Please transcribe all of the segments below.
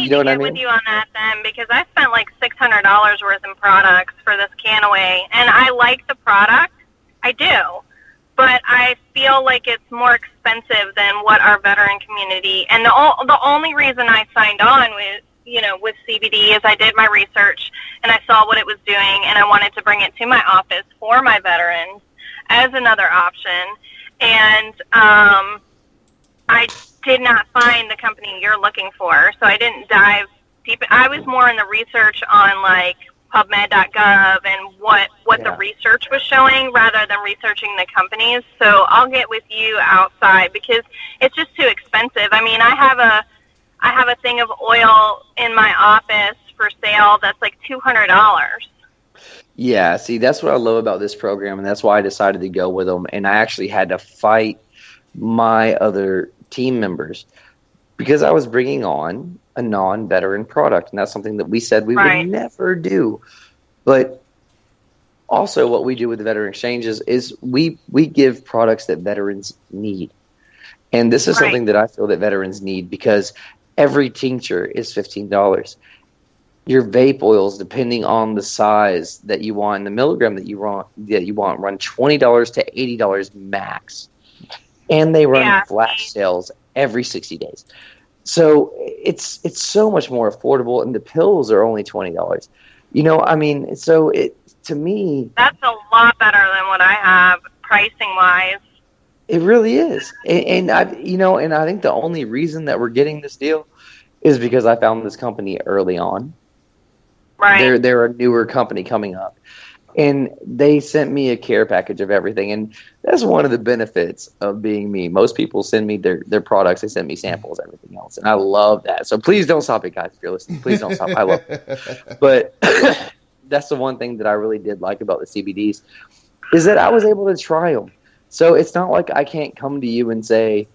need to get with you on that then, because I spent like $600 worth in products for this Canaway, and I like the product. I do. But I feel like it's more expensive than what our veteran community, and the only reason I signed on with CBD is I did my research and I saw what it was doing, and I wanted to bring it to my office for my veterans as another option. And I did not find the company you're looking for, so I didn't dive deep. I was more in the research on like PubMed.gov and what the research was showing rather than researching the companies. So I'll get with you outside because it's just too expensive. I mean, I have a thing of oil in my office for sale that's like $200. Yeah, see, that's what I love about this program, and that's why I decided to go with them. And I actually had to fight my other team members because I was bringing on a non-veteran product, and that's something that we said we would never do. But also what we do with the Veteran Exchanges is we give products that veterans need. And this is something that I feel that veterans need because every tincture is $15. Your vape oils, depending on the size that you want and the milligram that you want, run $20 to $80 max. And they run flash sales every 60 days. So it's so much more affordable, and the pills are only $20. You know, I mean, so to me, that's a lot better than what I have pricing wise. It really is, and I think the only reason that we're getting this deal is because I found this company early on. Right. They're a newer company coming up. And they sent me a care package of everything. And that's one of the benefits of being me. Most people send me their products. They send me samples, everything else. And I love that. So please don't stop it, guys, if you're listening. Please don't stop. I love it. But that's the one thing that I really did like about the CBDs is that I was able to try them. So it's not like I can't come to you and say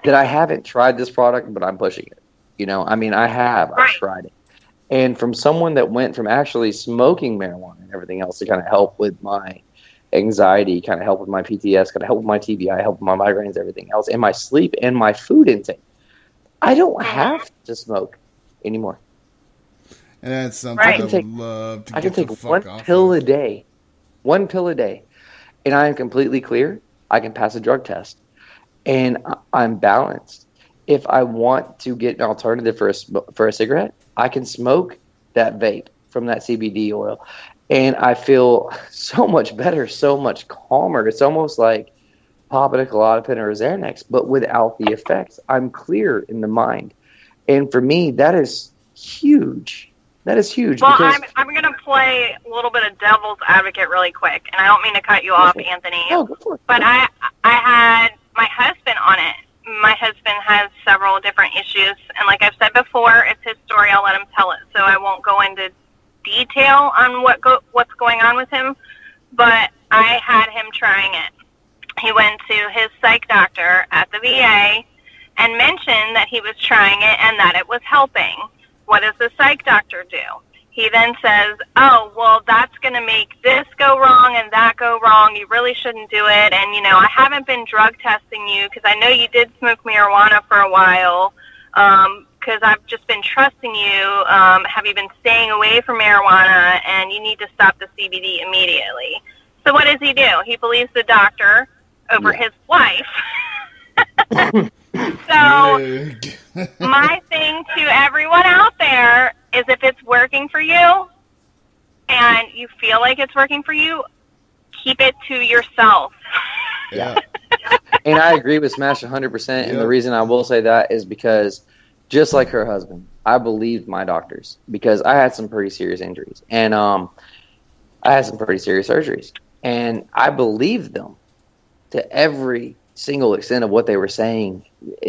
that I haven't tried this product, but I'm pushing it. You know, I mean, I have. I've tried it. And from someone that went from actually smoking marijuana and everything else to kind of help with my anxiety, kind of help with my PTS, kind of help with my TBI, help with my migraines, everything else, and my sleep and my food intake, I don't have to smoke anymore. And that's something I would love to get the fuck off. I can take one pill a day. One pill a day. And I am completely clear. I can pass a drug test. And I'm balanced. If I want to get an alternative for a cigarette, I can smoke that vape from that CBD oil, and I feel so much better, so much calmer. It's almost like popping a Klonopin or a Xanax, but without the effects. I'm clear in the mind, and for me, that is huge. That is huge. Well, I'm going to play a little bit of devil's advocate really quick, and I don't mean to cut you off, Anthony. Oh, go for it. But I had my husband on it. My husband has several different issues, and like I've said before, it's his story. I'll let him tell it, so I won't go into detail on what's going on with him, but I had him trying it. He went to his psych doctor at the VA and mentioned that he was trying it and that it was helping. What does the psych doctor do? He then says, oh, well, that's going to make this go wrong and that go wrong. You really shouldn't do it. And, you know, I haven't been drug testing you because I know you did smoke marijuana for a while because I've just been trusting you. Have you been staying away from marijuana? And you need to stop the CBD immediately. So what does he do? He believes the doctor over his wife. So my thing to everyone out there is if it's working for you and you feel like it's working for you, keep it to yourself. Yeah. And I agree with Smash 100%. And the reason I will say that is because just like her husband, I believed my doctors because I had some pretty serious injuries and I had some pretty serious surgeries. And I believed them to every single extent of what they were saying,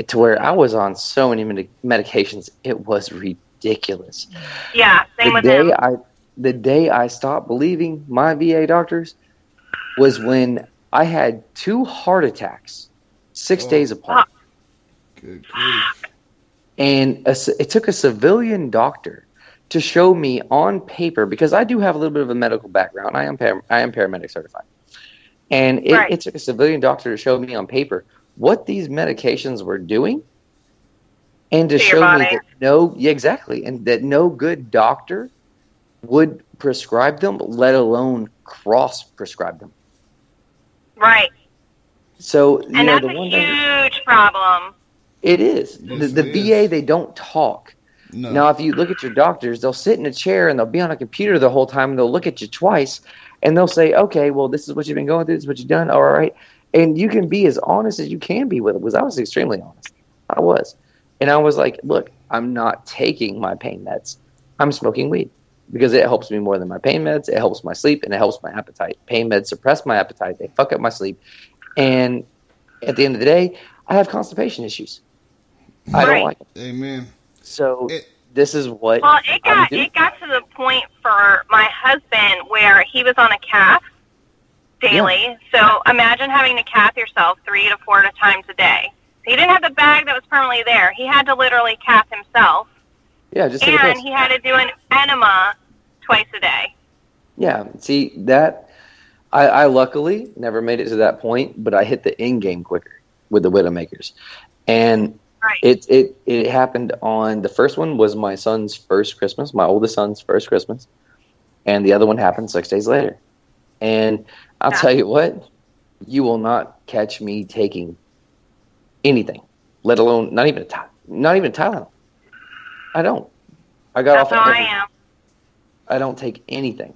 to where I was on so many medications, it was ridiculous. Yeah, same with him. The day I stopped believing my VA doctors was when I had 2 heart attacks 6 days apart. Good grief. And it took a civilian doctor to show me on paper, because I do have a little bit of a medical background. I am paramedic certified. And it took a civilian doctor to show me on paper what these medications were doing and to show me that no good doctor would prescribe them, let alone cross-prescribe them. Right. So, and that's a huge problem. It is. Yes, the VA, they don't talk. No. Now, if you look at your doctors, they'll sit in a chair and they'll be on a computer the whole time and they'll look at you twice and they'll say, okay, well, this is what you've been going through, this is what you've done, all right. And you can be as honest as you can be with it, because I was extremely honest. I was. And I was like, look, I'm not taking my pain meds. I'm smoking weed because it helps me more than my pain meds. It helps my sleep and it helps my appetite. Pain meds suppress my appetite. They fuck up my sleep. And at the end of the day, I have constipation issues. I don't like it. Amen. So this is what. Well, it got to the point for my husband where he was on a cath daily. Yeah. So imagine having to cath yourself 3 to 4 times a day. He didn't have the bag that was permanently there. He had to literally cath himself. Yeah, just and he had to do an enema twice a day. Yeah, see that. I luckily never made it to that point, but I hit the end game quicker with the Widowmakers, and. Right. It happened on the first one was my son's first Christmas, my oldest son's first Christmas, and the other one happened 6 days later. And I'll tell you what, you will not catch me taking anything, let alone not even Tylenol. I don't. I got off. That's how I am. I don't take anything.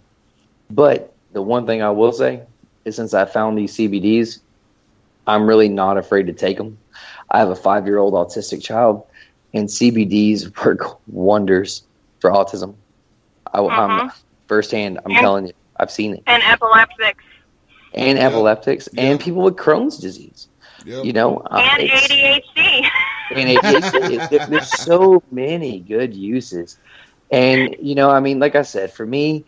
But the one thing I will say is, since I found these CBDs, I'm really not afraid to take them. I have a 5-year-old autistic child, and CBDs work wonders for autism. I'm firsthand. I'm telling you, I've seen it. And epileptics. And people with Crohn's disease. Yep. You know, and ADHD. And ADHD. There's so many good uses, and you know, I mean, like I said, for me,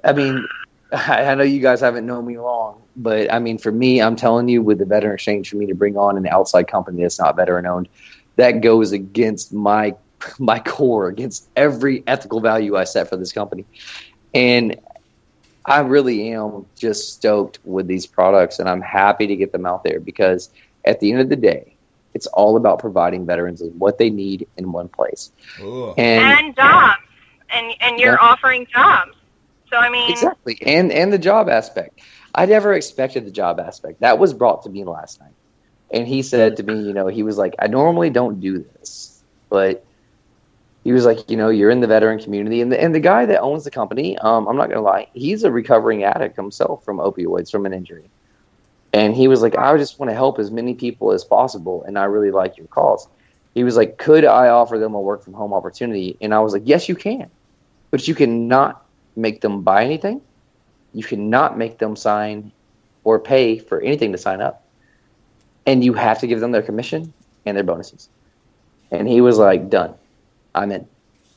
I mean, I know you guys haven't known me long, but I mean, for me, I'm telling you, with the Veteran Exchange, for me to bring on an outside company that's not veteran owned, that goes against my core, against every ethical value I set for this company. And I really am just stoked with these products, and I'm happy to get them out there, because at the end of the day, it's all about providing veterans with what they need in one place. Ooh. And jobs, and you're offering jobs. So, I mean... Exactly, and the job aspect. I never expected the job aspect. That was brought to me last night. And he said to me, you know, he was like, I normally don't do this. But he was like, you know, you're in the veteran community. And the guy that owns the company, I'm not going to lie, he's a recovering addict himself from opioids, from an injury. And he was like, I just want to help as many people as possible, and I really like your cause. He was like, could I offer them a work-from-home opportunity? And I was like, yes, you can. But you cannot make them buy anything. You cannot make them sign or pay for anything to sign up. And you have to give them their commission and their bonuses. And he was like, done. I'm in.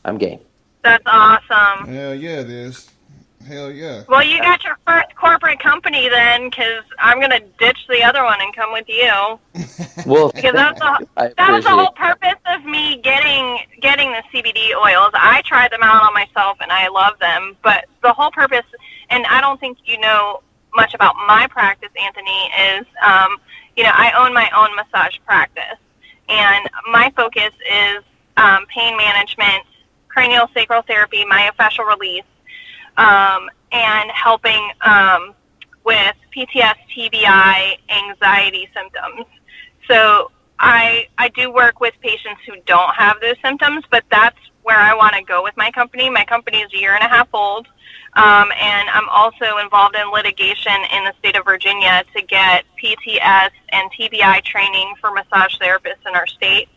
I'm game. That's awesome. Hell yeah, it is. Hell yeah. Well, you got your first corporate company then, because I'm going to ditch the other one and come with you. Well, because that was the whole purpose of me getting the CBD oils. I tried them out on myself, and I love them. But the whole purpose, and I don't think you know much about my practice, Anthony, is, you know, I own my own massage practice. And my focus is pain management, cranial sacral therapy, myofascial release, and helping with PTS, TBI, anxiety symptoms. So I do work with patients who don't have those symptoms, but that's where I want to go with my company. My company is 1.5 years old, and I'm also involved in litigation in the state of Virginia to get PTS and TBI training for massage therapists in our state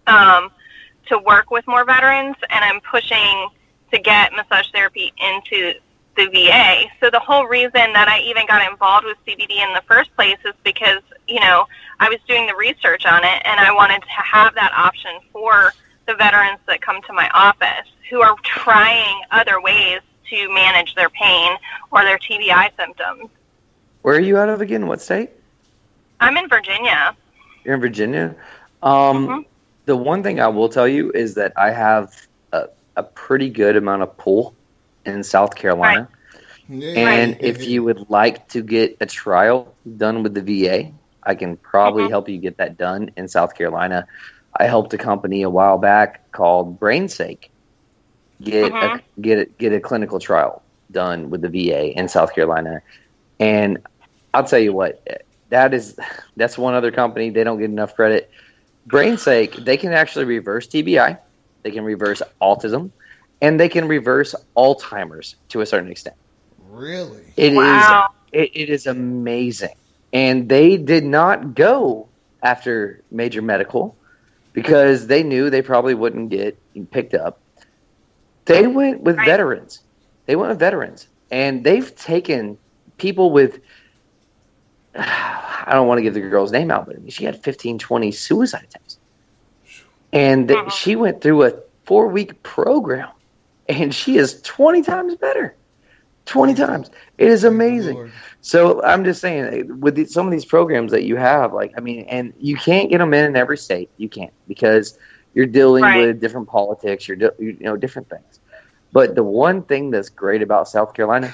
to work with more veterans, and I'm pushing to get massage therapy into the VA. So the whole reason that I even got involved with CBD in the first place is because, you know, I was doing the research on it, and I wanted to have that option for the veterans that come to my office who are trying other ways to manage their pain or their TBI symptoms. Where are you out of again? What state? I'm in Virginia. You're in Virginia? The one thing I will tell you is that I have a pretty good amount of pull in South Carolina. Right. And if you would like to get a trial done with the VA, I can probably help you get that done in South Carolina. I helped a company a while back called BrainSake get a clinical trial done with the VA in South Carolina. And I'll tell you what, that's one other company. They don't get enough credit. BrainSake, they can actually reverse TBI, they can reverse autism, and they can reverse Alzheimer's to a certain extent. Really? It is amazing. And they did not go after major medical because they knew they probably wouldn't get picked up. They went with veterans. And they've taken people with, I don't want to give the girl's name out, but she had 15, 20 suicide attempts. And she went through a 4-week program, and she is 20 times better. 20 times. It is amazing. So I'm just saying, with some of these programs that you have, and you can't get them in every state. You can't, because you're dealing with different politics, you're different things. But the one thing that's great about South Carolina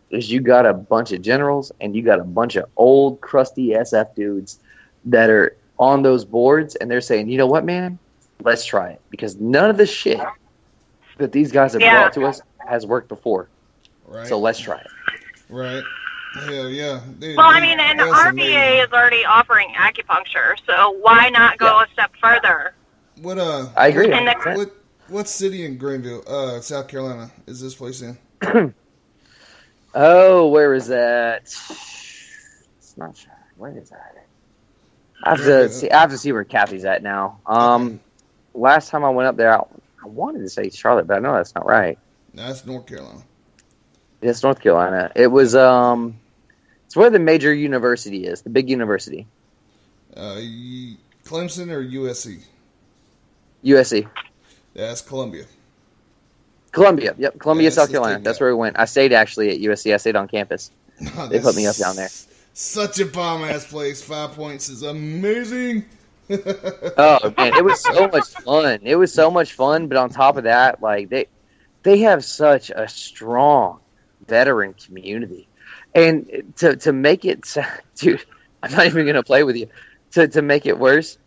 is you got a bunch of generals and you got a bunch of old, crusty SF dudes that are on those boards, and they're saying, you know what, man, let's try it. Because none of the shit that these guys have brought to us has worked before. Right. So let's try it. Right. Hell yeah. And our VA is already offering acupuncture, so why not go a step further? I agree. What city in Greenville, South Carolina, is this place in? Oh, where is that? It's not sure. Where is that? I have to see where Kathy's at now. Last time I went up there, I wanted to say Charlotte, but I know that's not right. No, that's North Carolina. It's North Carolina. It was it's where the major university is, the big university. Clemson or USC? USC. That's Columbia. Yep, Columbia, South Carolina. That's where we went. I stayed actually at USC. I stayed on campus. They put me up down there. Such a bomb-ass place. 5 Points is amazing. Oh, man, it was so much fun. It was so much fun, but on top of that, they have such a strong veteran community. And to make it, dude, I'm not even going to play with you. To make it worse,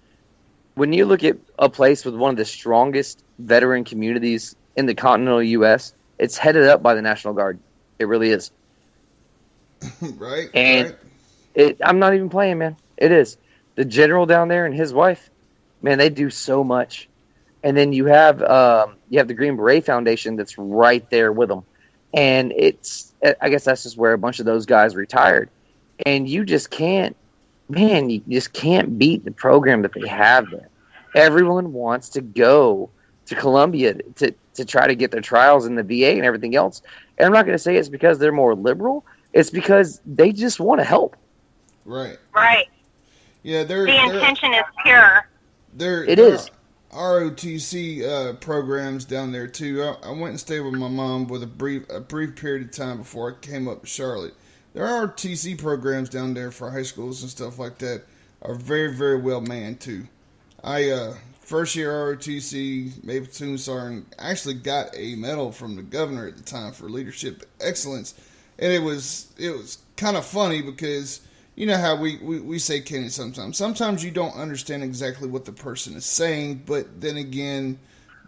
when you look at a place with one of the strongest veteran communities in the continental U.S., it's headed up by the National Guard. It really is. Right. And I'm not even playing, man. It is. The general down there and his wife, man, they do so much. And then you have the Green Beret Foundation that's right there with them. And I guess that's just where a bunch of those guys retired. And you just can't beat the program that they have there. Everyone wants to go to Columbia to try to get their trials in the VA and everything else. And I'm not going to say it's because they're more liberal. It's because they just want to help. Right. Yeah, the intention is pure. It is. ROTC programs down there too. I went and stayed with my mom with a brief period of time before I came up to Charlotte. There are ROTC programs down there for high schools and stuff like that. Are very, very well manned too. I first year ROTC, Maple Platoon Sergeant, actually got a medal from the governor at the time for leadership excellence, and it was kind of funny because you know how we say Kenny sometimes. Sometimes you don't understand exactly what the person is saying, but then again,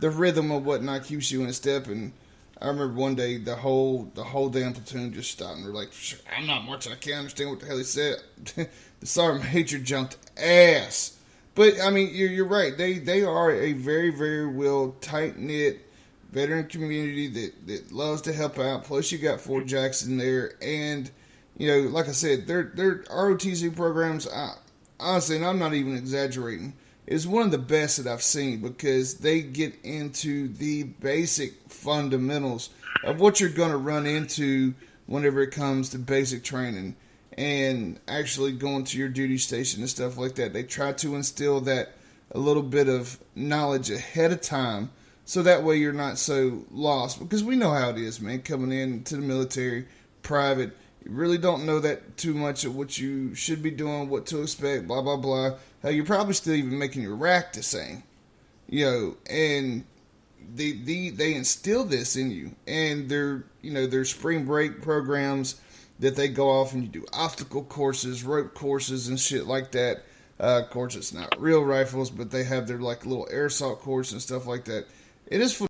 the rhythm of whatnot keeps you in a step. And I remember one day the whole damn platoon just stopped and were like, "I'm not marching. I can't understand what the hell he said." The sergeant major jumped ass. But I mean, you're right. They are a very, very well tight knit veteran community that loves to help out. Plus, you got Fort Jackson there, and you know, like I said, their ROTC programs, honestly, and I'm not even exaggerating, is one of the best that I've seen because they get into the basic fundamentals of what you're going to run into whenever it comes to basic training and actually going to your duty station and stuff like that. They try to instill that a little bit of knowledge ahead of time so that way you're not so lost, because we know how it is, man, coming into the military, private. You really don't know that too much of what you should be doing, what to expect, blah, blah, blah. You're probably still even making your rack the same. You know, and they instill this in you. And their spring break programs that they go off and you do obstacle courses, rope courses, and shit like that. Of course, it's not real rifles, but they have their like little airsoft course and stuff like that. It is fun.